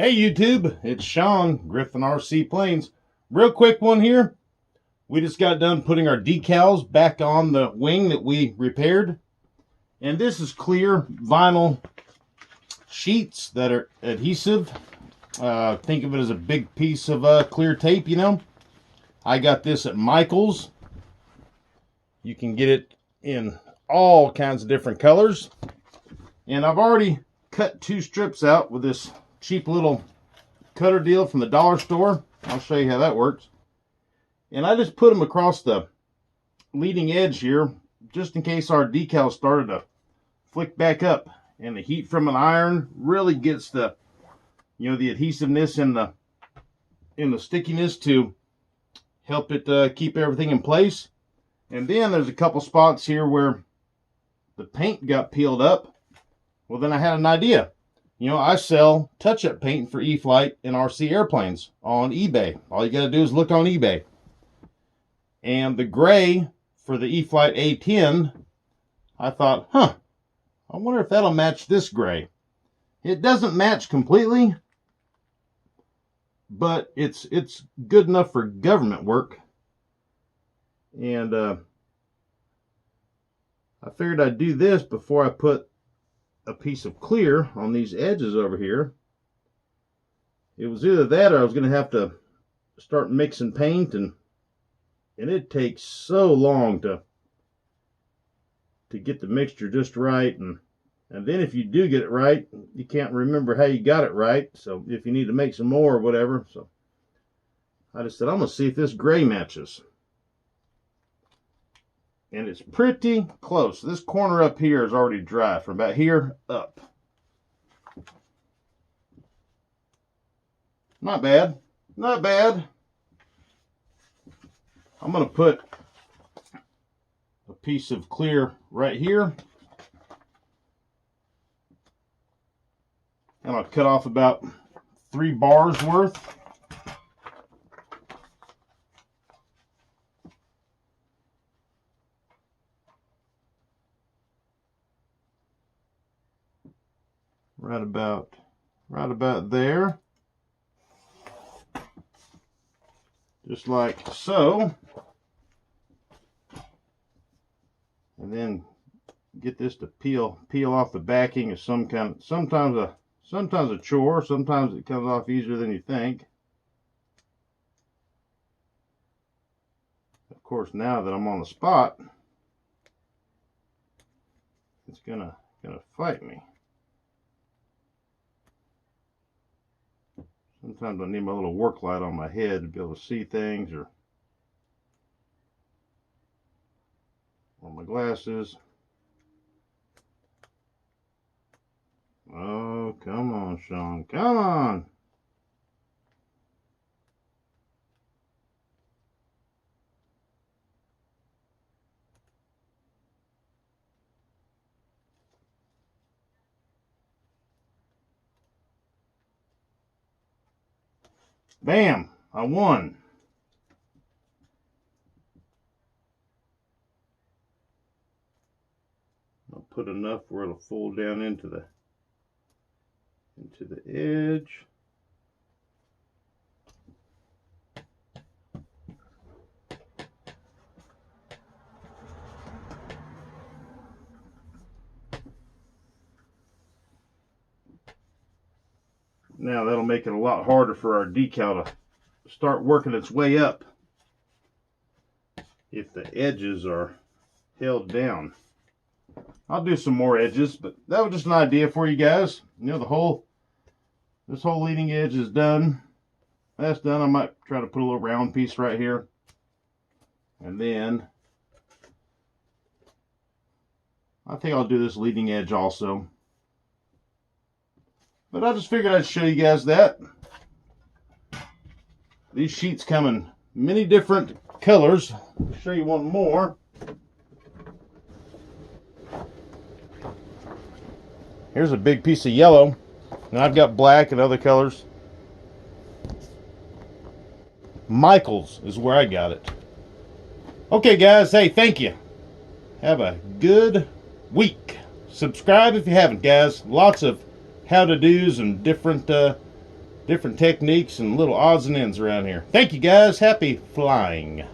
Hey YouTube, it's Sean, Griffin RC Planes. Real quick one here. We just got done putting our decals back on the wing that we repaired. And this is clear vinyl sheets that are adhesive. Think of it as a big piece of clear tape, you know. I got this at Michael's. You can get it in all kinds of different colors. And I've already cut 2 strips out with this cheap little cutter deal from the dollar store. I'll show you how that works. And I just put them across the leading edge here, just in case our decal started to flick back up. And the heat from an iron really gets the, the adhesiveness and the stickiness to help it keep everything in place. And then there's a couple spots here where the paint got peeled up. Well, then I had an idea. I sell touch-up paint for E-Flite and RC airplanes on eBay. All you got to do is look on eBay. And the gray for the E-Flite A10, I thought, I wonder if that'll match this gray. It doesn't match completely, but it's good enough for government work. And I figured I'd do this before I put a piece of clear on these edges over here. It was either that or I was going to have to start mixing paint, and it takes so long to get the mixture just right, and then if you do get it right, you can't remember how you got it right, so if you need to make some more or whatever. So I just said, I'm going to see if this gray matches. And it's pretty close. This corner up here is already dry from about here up. Not bad. Not bad. I'm going to put a piece of clear right here. And I'll cut off about 3 bars worth. Right about there. Just like so. And then get this to peel off the backing of some kind of, sometimes a chore, sometimes it comes off easier than you think. Of course, now that I'm on the spot, it's gonna fight me. Sometimes I need my little work light on my head to be able to see things, or on my glasses. Oh, come on, Sean. Come on. Bam! I won. I'll put enough where it'll fold down into the edge. Now that'll make it a lot harder for our decal to start working its way up if the edges are held down. I'll do some more edges, but that was just an idea for you guys. This whole leading edge is done. That's done. I might try to put a little round piece right here. And then I think I'll do this leading edge also. But I just figured I'd show you guys that. These sheets come in many different colors. I'll show you one more. Here's a big piece of yellow. And I've got black and other colors. Michael's is where I got it. Okay, guys. Hey, thank you. Have a good week. Subscribe if you haven't, guys. Lots of how-to-dos and different different techniques and little odds and ends around here. Thank you guys. Happy flying.